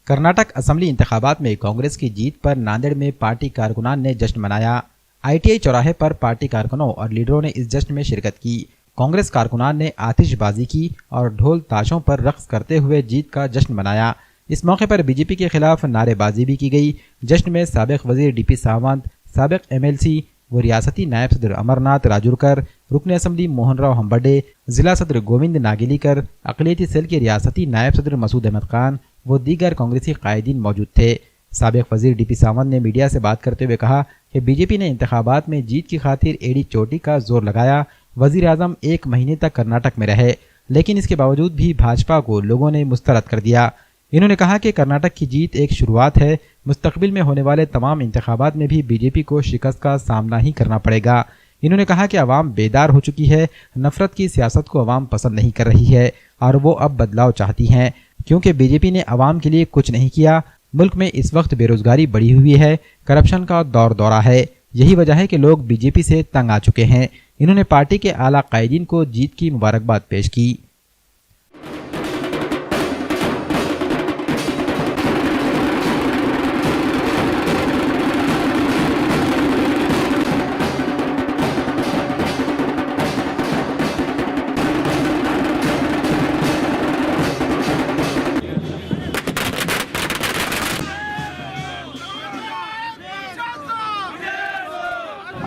Karnataka assembly इंतखाबात में कांग्रेस की जीत पर नांदेड़ में पार्टी कारकुनान ने जश्न मनाया। ITI चौराहे पर पार्टी कारकुनों और लीडरों ने इस जश्न में शिरकत की। कांग्रेस कारकुनान ने आतिशबाजी की और ढोल ताशों पर रक्स करते हुए जीत का जश्न मनाया। इस मौके पर बीजेपी के खिलाफ नारेबाजी भी की गई। जश्न में साबिक वजीर DP सावंत, साबिक MLC व रियासती नायब सदर अमरनाथ राजूरकर, रुकन असम्बली मोहन राव हम्बर्डे, जिला सदर गोविंद नागेलीकर, अक़लियती सेल के रियासती नायब सदर मसूद अहमद खान वो दीगर कांग्रेसी कायदीन मौजूद थे। साबिक वजीर DP सावंत ने मीडिया से बात करते हुए कहा कि बीजेपी ने इंतखाबात में जीत की खातिर एड़ी चोटी का जोर लगाया। वजीर आजम 1 महीने तक कर्नाटक में रहे, लेकिन इसके बावजूद भी भाजपा को लोगों ने मुस्तरद कर दिया। इन्होंने कहा कि कर्नाटक की जीत एक शुरुआत है, मुस्तकबिल में होने वाले तमाम इंतखाबात में भी बीजेपी को शिकस्त का सामना ही करना पड़ेगा। इन्होंने कहा कि अवाम बेदार हो चुकी है, नफरत की सियासत को अवाम पसंद नहीं कर रही है और वो अब बदलाव चाहती हैं, क्योंकि बीजेपी ने अवाम के लिए कुछ नहीं किया। मुल्क में इस वक्त बेरोजगारी बढ़ी हुई है, करप्शन का दौरा है, यही वजह है कि लोग बीजेपी से तंग आ चुके हैं। इन्होंने पार्टी के आला कायदीन को जीत की मुबारकबाद पेश की।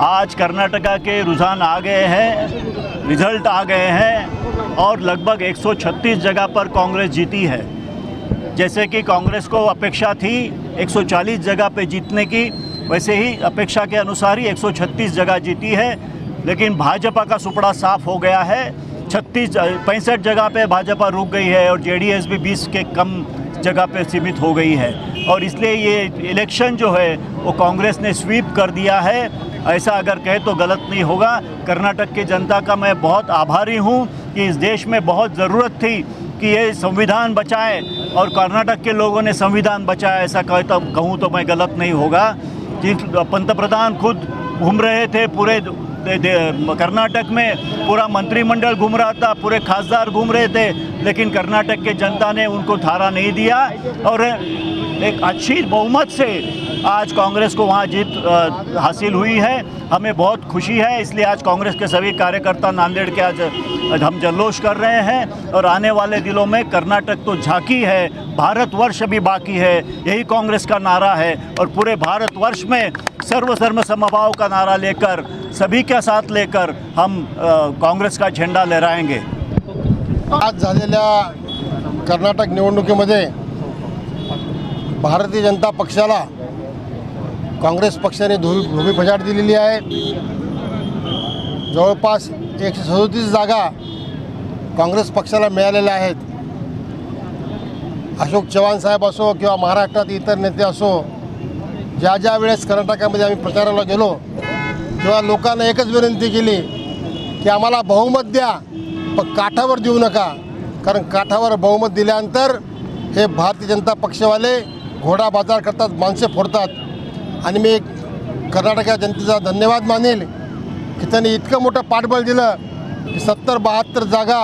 आज कर्नाटका के रुझान आ गए हैं, रिजल्ट आ गए हैं और लगभग 136 जगह पर कांग्रेस जीती है। जैसे कि कांग्रेस को अपेक्षा थी 140 जगह पे जीतने की, वैसे ही अपेक्षा के अनुसार ही 136 जगह जीती है। लेकिन भाजपा का सुपड़ा साफ हो गया है। 65 जगह पे भाजपा रुक गई है और JDS भी 20 के कम जगह पे सीमित हो गई है और इसलिए ये इलेक्शन जो है वो कांग्रेस ने स्वीप कर दिया है। ऐसा अगर कहे तो गलत नहीं होगा। कर्नाटक की जनता का मैं बहुत आभारी हूँ कि इस देश में बहुत ज़रूरत थी कि ये संविधान बचाए और कर्नाटक के लोगों ने संविधान बचाया। ऐसा कहूँ तो मैं गलत नहीं होगा। जिस पंतप्रधान खुद घूम रहे थे पूरे कर्नाटक में, पूरा मंत्रिमंडल घूम रहा था, पूरे खासदार घूम रहे थे, लेकिन कर्नाटक के जनता ने उनको थारा नहीं दिया और एक अच्छी बहुमत से आज कांग्रेस को वहाँ जीत हासिल हुई है। हमें बहुत खुशी है, इसलिए आज कांग्रेस के सभी कार्यकर्ता नांदेड़ के आज हम जल्लोष कर रहे हैं और आने वाले दिनों में कर्नाटक तो झांकी है, भारतवर्ष अभी बाकी है, यही कांग्रेस का नारा है और पूरे भारतवर्ष में सर्वधर्म समभाव का नारा लेकर सभी के साथ लेकर हम कांग्रेस का झेंडा लहराएंगे। आज झालेल्या कर्नाटक निवडणुकीमध्ये भारतीय जनता पक्षाला काँग्रेस पक्षाने धोबीपछाड दिलेली आहे। जवळपास 137 जागा काँग्रेस पक्षाला मिळालेल्या आहेत। अशोक चव्हाण साहेब असो किंवा महाराष्ट्रात इतर नेते असो, ज्या वेळेस कर्नाटकामध्ये आम्ही प्रचाराला गेलो तेव्हा लोकांना एकच विनंती केली की आम्हाला बहुमत द्या, पण काठावर देऊ नका, कारण काठावर बहुमत दिल्यानंतर हे भारतीय जनता पक्षवाले घोडा बाजार करतात, माणसे फोडतात। आणि मी कर्नाटक जनतेचा धन्यवाद मानेल की त्यांनी इतकं मोठं पाठबळ दिलं की 70-72 जागा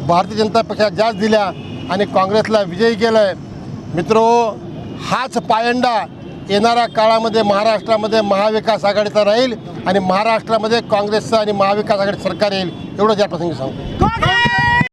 भारतीय जनता पक्षाला जास्त दिल्या आणि काँग्रेसला विजयी केलं। मित्रो, हाच पायंडा येणाऱ्या काळामध्ये महाराष्ट्रामध्ये महाविकास आघाडीचा राहील आणि महाराष्ट्रामध्ये काँग्रेसचं आणि महाविकास आघाडी सरकार येईल, एवढंच या प्रसंगी सांगतो।